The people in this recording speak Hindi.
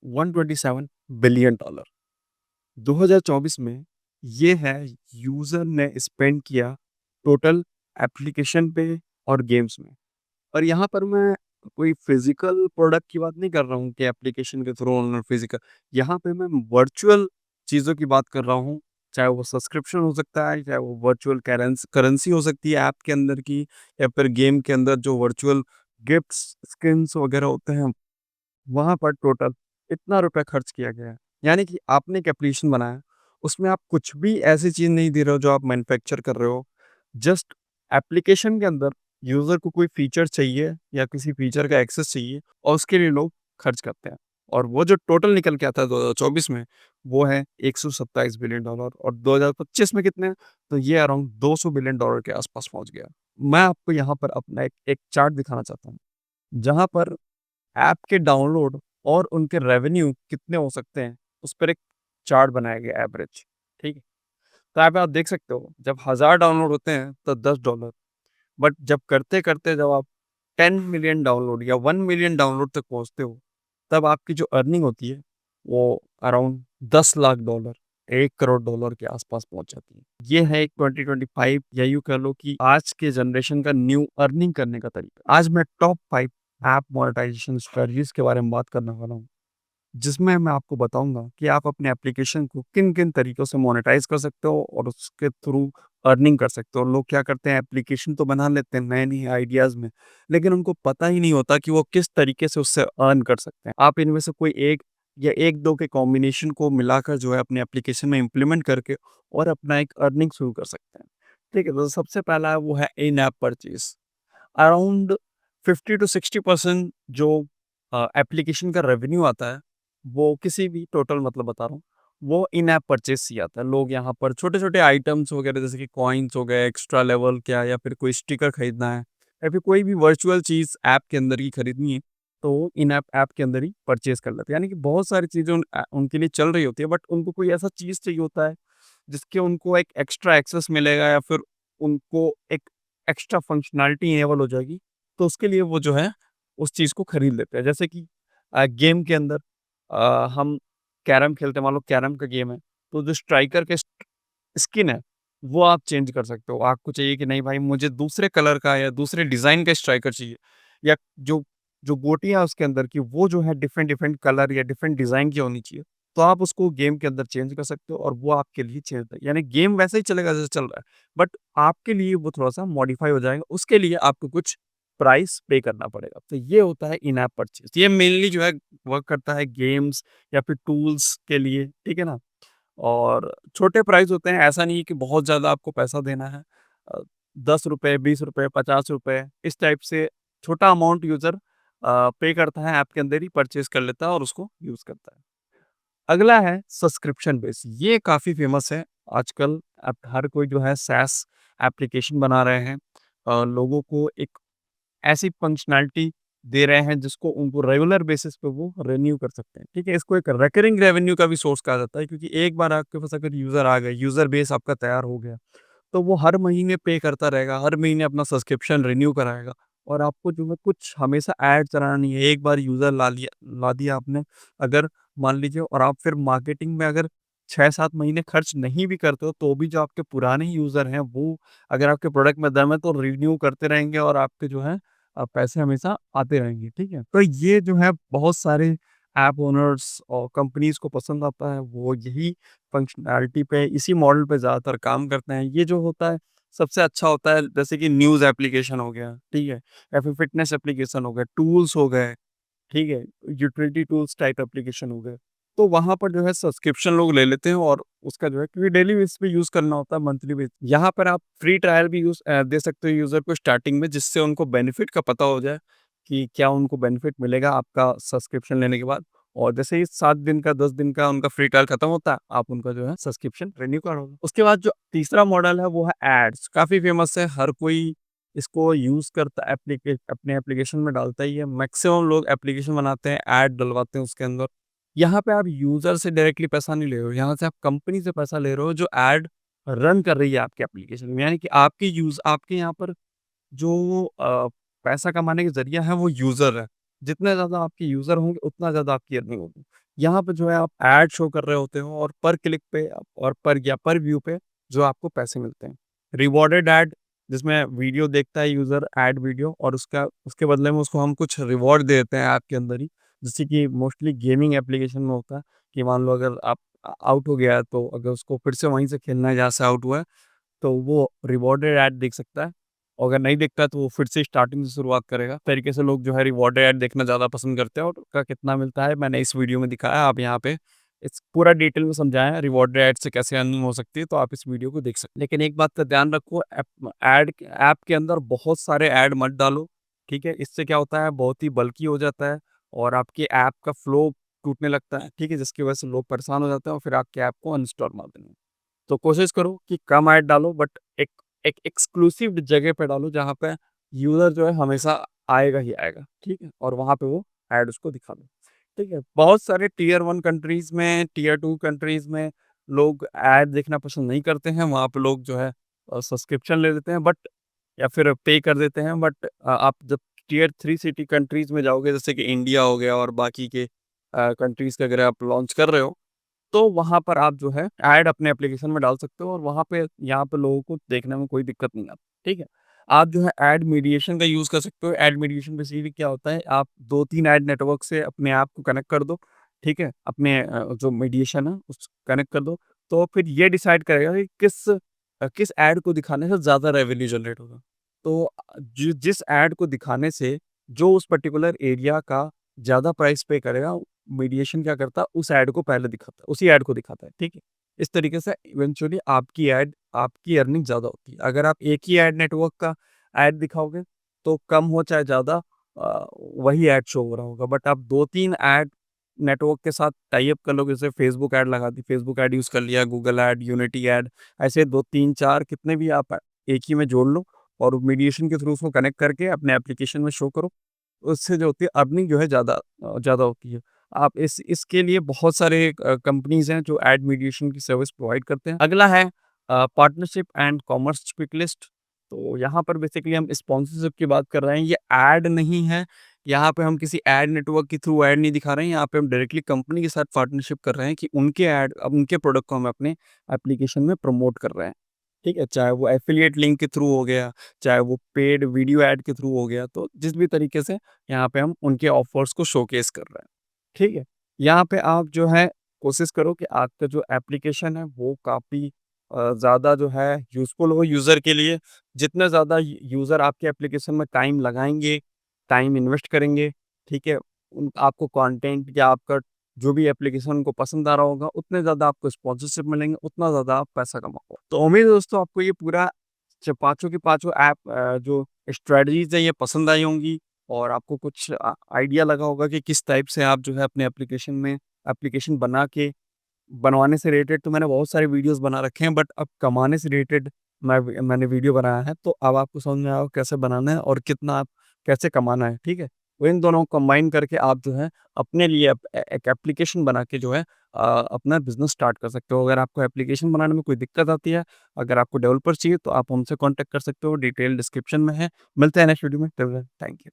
$127 बिलियन 2024 में ये है यूजर ने स्पेंड किया टोटल एप्लीकेशन पे और गेम्स में। और यहाँ पर मैं कोई फिजिकल प्रोडक्ट की बात नहीं कर रहा हूँ कि एप्लीकेशन के थ्रू और फिजिकल। यहाँ पे मैं वर्चुअल चीज़ों की बात कर रहा हूँ। चाहे वो सब्सक्रिप्शन हो सकता है, चाहे वो वर्चुअल करेंसी हो सकती है ऐप के अंदर की, या फिर गेम के अंदर जो वर्चुअल गिफ्ट्स स्किन्स वगैरह होते हैं, वहाँ पर टोटल इतना रुपया खर्च किया गया है। यानी कि आपने एक एप्लीकेशन बनाया, उसमें आप कुछ भी ऐसी चीज़ नहीं दे रहे हो जो आप मैन्युफैक्चर कर रहे हो। जस्ट एप्लीकेशन के अंदर यूज़र को कोई फीचर चाहिए या किसी फीचर का एक्सेस चाहिए और उसके लिए लोग खर्च करते हैं। और वो जो टोटल निकल के आता है 2024 में, वो है $127 बिलियन। और 2025 में कितने हैं? तो ये अराउंड $200 बिलियन के आसपास पहुँच गया। मैं आपको यहाँ पर अपना एक चार्ट दिखाना चाहता हूँ, जहाँ पर ऐप के डाउनलोड और उनके रेवेन्यू कितने हो सकते हैं, उस पर एक चार्ट बनाया गया एवरेज। ठीक है? तो यहाँ पे आप देख सकते हो, जब 1000 डाउनलोड होते हैं तो $10, बट जब करते-करते जब आप 10 मिलियन डाउनलोड या 1 मिलियन डाउनलोड तक पहुँचते हो, तब आपकी जो अर्निंग होती है, वो अराउंड $10 लाख, $1 करोड़ के आसपास पहुँच जाती है। ये है एक 2025 या यूँ कह लो कि आज के जनरेशन का न्यू अर्निंग करने का तरीका। आज मैं टॉप 5 ऐप मोनेटाइजेशन स्ट्रेटजीज़ के बारे में बात करने वाला हूँ, जिसमें मैं आपको बताऊँगा कि आप अपने एप्लीकेशन को किन-किन तरीकों से मोनेटाइज़ कर सकते हो और उसके थ्रू अर्निंग कर सकते हो। लोग क्या करते हैं, एप्लीकेशन तो बना लेते हैं नए-नए आइडियाज़ में, लेकिन उनको पता ही नहीं होता कि वो किस तरीके से उससे अर्न कर सकते हैं। आप इनमें से कोई एक या 1-2 के कॉम्बिनेशन को मिलाकर जो है अपने एप्लीकेशन में इम्प्लीमेंट करके और अपना एक अर्निंग शुरू कर सकते हैं। ठीक है? तो सबसे पहला है वो है इन ऐप परचेज़। अराउंड 50 टू 60% जो एप्लीकेशन का रेवेन्यू आता है, वो किसी भी टोटल मतलब बता रहा हूँ, वो इन ऐप परचेज़ से ही आता है। लोग यहाँ पर छोटे-छोटे आइटम्स वगैरह जैसे कि कॉइन्स हो गए, एक्स्ट्रा लेवल क्या, या फिर कोई स्टिकर खरीदना है, या फिर कोई भी वर्चुअल चीज़ ऐप के अंदर ही खरीदनी है, तो वो इन ऐप के अंदर ही परचेज़ कर लेते हैं। यानी कि बहुत सारी चीज़ें उनके लिए चल रही होती है, बट उनको कोई ऐसा चीज़ चाहिए होता है, जिसके उनको एक एक्स्ट्रा एक्सेस मिलेगा, या फिर उनको एक एक्स्ट्रा फंक्शनैलिटी इनेबल हो जाएगी, तो उसके लिए वो जो है उस चीज़ को खरीद लेते हैं। जैसे कि गेम के अंदर हम कैरम खेलते हैं, मान लो कैरम का गेम है, तो जो स्ट्राइकर के स्किन है, वो आप चेंज कर सकते हो। आपको चाहिए कि नहीं भाई, मुझे दूसरे कलर का या दूसरे डिज़ाइन का स्ट्राइकर चाहिए, या जो जो गोटियाँ है उसके अंदर की, वो जो है डिफरेंट डिफरेंट कलर या डिफरेंट डिज़ाइन की होनी चाहिए। तो आप उसको गेम के अंदर चेंज कर सकते हो और वो आपके लिए चेंज है। यानी गेम वैसे ही चलेगा जैसे चल रहा है, बट आपके लिए वो थोड़ा-सा मॉडिफाई हो जाएगा। उसके लिए आपको कुछ प्राइस पे करना पड़ेगा। तो ये होता है इन ऐप परचेज़। ये मेनली जो है वर्क करता है गेम्स या फिर टूल्स के लिए, ठीक है ना? और छोटे प्राइस होते हैं, ऐसा नहीं है कि बहुत ज़्यादा आपको पैसा देना है। अ, ₹10, ₹20, ₹50 इस टाइप से छोटा अमाउंट यूज़र पे करता है, ऐप के अंदर ही परचेज़ कर लेता है और उसको यूज़ करता है। अगला है सब्सक्रिप्शन बेस। ये काफ़ी फ़ेमस है आजकल। अब हर कोई जो है SaaS एप्लीकेशन बना रहे हैं। लोगों को एक ऐसी फंक्शनैलिटी दे रहे हैं जिसको उनको रेगुलर बेसिस पे वो रिन्यू कर सकते हैं। ठीक है? इसको एक रिकरिंग रेवेन्यू का भी सोर्स कहा जाता है, क्योंकि एक बार आपके पास अगर यूज़र आ गए, यूज़र बेस आपका तैयार हो गया, तो वो हर महीने पे करता रहेगा, हर महीने अपना सब्सक्रिप्शन रिन्यू कराएगा और आपको जो है कुछ हमेशा ऐड चलाना नहीं है। एक बार यूज़र ला दिया आपने, अगर मान लीजिए, और आप फिर मार्केटिंग में अगर 6-7 महीने खर्च नहीं भी करते हो, तो भी जो आपके पुराने यूज़र हैं, वो अगर आपके प्रोडक्ट में दम है तो रिन्यू करते रहेंगे और आपके जो है पैसे हमेशा आते रहेंगे, ठीक है? तो ये जो है बहुत सारे ऐप ओनर्स और कंपनीज़ को पसंद आता है, वो यही फंक्शनैलिटी पे, इसी मॉडल पे ज़्यादातर काम करते हैं। ये जो होता है सबसे अच्छा होता है, जैसे कि न्यूज़ एप्लीकेशन हो गया, ठीक है? या फिर फ़िटनेस एप्लीकेशन हो गए, टूल्स हो गए, ठीक है? यूटिलिटी टूल्स टाइप एप्लीकेशन हो गए। तो वहाँ पर जो है सब्सक्रिप्शन लोग ले लेते हैं और उसका जो है, क्योंकि डेली बेसिस पे यूज़ करना होता है, मंथली बेस। यहाँ पर आप फ्री ट्रायल भी दे सकते हो यूज़र को स्टार्टिंग में, जिससे उनको बेनिफिट का पता हो जाए कि क्या उनको बेनिफिट मिलेगा आपका सब्सक्रिप्शन लेने के बाद। और जैसे ही 7 दिन का, 10 दिन का उनका फ्री ट्रायल खत्म होता है, आप उनका जो है सब्सक्रिप्शन रिन्यू करोगे। उसके बाद जो तीसरा मॉडल है वो है एड्स। काफ़ी फेमस है, हर कोई इसको यूज़ करता है, अपने एप्लीकेशन में डालता ही है। मैक्सिमम लोग एप्लीकेशन बनाते हैं, ऐड डलवाते हैं उसके अंदर। यहाँ पे आप यूज़र से डायरेक्टली पैसा नहीं ले रहे हो, यहाँ से आप कंपनी से पैसा ले रहे हो जो ऐड रन कर रही है आपके एप्लीकेशन में। यानी कि आपके यहाँ पर जो पैसा कमाने का ज़रिया है वो यूज़र है। जितने ज़्यादा आपके यूज़र होंगे, उतना ज़्यादा आपकी अर्निंग होगी। यहाँ पे जो है आप ऐड शो कर रहे होते हो और पर क्लिक पे और पर व्यू पे जो आपको पैसे मिलते हैं। रिवॉर्डेड ऐड जिसमें वीडियो देखता है यूज़र ऐड वीडियो और उसके बदले में उसको हम कुछ रिवॉर्ड दे देते हैं ऐप के अंदर ही। जैसे कि मोस्टली गेमिंग एप्लीकेशन में होता है कि मान लो अगर आप आउट हो गया है तो अगर उसको फिर से वहीं से खेलना है जहाँ से आउट हुआ है, तो वो रिवॉर्डेड ऐड देख सकता है। और अगर नहीं देखता है तो वो फिर से स्टार्टिंग से शुरुआत करेगा। इस तरीके से लोग जो है रिवॉर्डेड ऐड देखना ज़्यादा पसंद करते हैं और उसका कितना मिलता है मैंने इस वीडियो में दिखाया है। आप यहाँ पे इस पूरा डिटेल में समझाया है रिवॉर्डेड ऐड से कैसे अर्निंग हो सकती है, तो आप इस वीडियो को देख सकते हैं। लेकिन एक बात का ध्यान रखो, ऐप के अंदर बहुत सारे ऐड मत डालो, ठीक है? इससे क्या होता है बहुत ही बल्की हो जाता है और आपके ऐप का फ्लो टूटने लगता है, ठीक है? जिसकी वजह से लोग परेशान हो जाते हैं और फिर आपके ऐप को अनइंस्टॉल मार देंगे। तो कोशिश करो कि कम ऐड डालो बट एक एक एक्सक्लूसिव जगह पे डालो जहाँ पे यूज़र जो है हमेशा आएगा ही आएगा, ठीक है? और वहाँ पे वो ऐड उसको दिखा दो, ठीक है? बहुत सारे टियर 1 कंट्रीज़ में, टियर 2 कंट्रीज़ में लोग ऐड देखना पसंद नहीं करते हैं, वहाँ पे लोग जो है सब्सक्रिप्शन ले लेते हैं बट या फिर पे कर देते हैं बट आप जब टियर 3 सिटी कंट्रीज़ में जाओगे जैसे कि इंडिया हो गया और बाकी के कंट्रीज़ के अगर आप लॉन्च कर रहे हो तो वहाँ पर आप जो है ऐड अपने एप्लीकेशन में डाल सकते हो और वहाँ पे यहाँ पे लोगों को देखने में कोई दिक्कत नहीं आती, ठीक है? आप जो है ऐड मीडिएशन का यूज़ कर सकते हो। ऐड मीडिएशन बेसिकली क्या होता है, आप 2-3 ऐड नेटवर्क से अपने ऐप को कनेक्ट कर दो, ठीक है? अपने जो मीडिएशन है उस कनेक्ट कर दो, तो फिर ये डिसाइड करेगा कि किस ऐड को दिखाने से ज़्यादा रेवेन्यू जनरेट होगा। तो जिस ऐड को दिखाने से जो उस पर्टिकुलर एरिया का ज़्यादा प्राइस पे करेगा, मीडिएशन क्या करता है उस ऐड को पहले दिखाता है, उसी ऐड को दिखाता है, ठीक है? इस तरीके से इवेंचुअली आपकी अर्निंग ज़्यादा होती है। अगर आप एक ही ऐड नेटवर्क का ऐड दिखाओगे तो कम हो चाहे ज़्यादा वही ऐड शो हो रहा होगा। बट आप 2-3 ऐड नेटवर्क के साथ टाई अप कर लोगे, जैसे फेसबुक ऐड लगा दी, फेसबुक ऐड यूज़ कर लिया, गूगल ऐड, यूनिटी ऐड, ऐसे 2-3-4 कितने भी आप एक ही में जोड़ लो और मीडिएशन के थ्रू उसको कनेक्ट करके अपने एप्लीकेशन में शो करो। उससे जो होती है अर्निंग जो है ज़्यादा होती है। आप इसके लिए बहुत सारे कंपनीज़ हैं जो ऐड मीडिएशन की सर्विस प्रोवाइड करते हैं। अगला है पार्टनरशिप एंड कॉमर्स चेकलिस्ट। तो यहाँ पर बेसिकली हम स्पॉन्सरशिप की बात कर रहे हैं, ये ऐड नहीं है। यहाँ पे हम किसी ऐड नेटवर्क के थ्रू ऐड नहीं दिखा रहे हैं, यहाँ पे हम डायरेक्टली कंपनी के साथ पार्टनरशिप कर रहे हैं कि उनके प्रोडक्ट को हम अपने एप्लीकेशन में प्रमोट कर रहे हैं। ठीक है? चाहे वो एफ़िलिएट लिंक के थ्रू हो गया, चाहे वो पेड वीडियो ऐड के थ्रू हो गया, तो जिस भी तरीके से यहाँ पे हम उनके ऑफ़र्स को शोकेस कर रहे हैं। ठीक है? यहाँ पे आप जो है कोशिश करो कि आपका जो एप्लीकेशन है वो काफ़ी ज़्यादा जो है यूज़फुल हो यूज़र के लिए। जितने ज़्यादा यूज़र आपके एप्लीकेशन में टाइम लगाएँगे, टाइम इन्वेस्ट करेंगे, ठीक है? उन आपको कंटेंट या आपका जो भी एप्लीकेशन उनको पसंद आ रहा होगा, उतने ज़्यादा आपको स्पॉन्सरशिप मिलेंगे, उतना ज़्यादा आप पैसा कमाओगे। तो उम्मीद है दोस्तों आपको ये पूरा पाँचों की पाँचों ऐप जो स्ट्रैटेजीज़ हैं ये पसंद आई होंगी और आपको कुछ आइडिया लगा होगा कि किस टाइप से आप जो है अपने एप्लीकेशन में एप्लीकेशन बनवाने से रिलेटेड तो मैंने बहुत सारे वीडियोस बना रखे हैं बट अब कमाने से रिलेटेड मैंने वीडियो बनाया है, तो अब आपको समझ में आएगा कैसे बनाना है और कितना आप कैसे कमाना है, ठीक है? तो इन दोनों को कंबाइन करके आप जो है अपने लिए एक एप्लीकेशन बना के जो है अपना बिज़नेस स्टार्ट कर सकते हो। अगर आपको एप्लीकेशन बनाने में कोई दिक्कत आती है, अगर आपको डेवलपर चाहिए तो आप हमसे कॉन्टैक्ट कर सकते हो, डिटेल डिस्क्रिप्शन में है। मिलते हैं नेक्स्ट वीडियो में, टिल देन थैंक यू।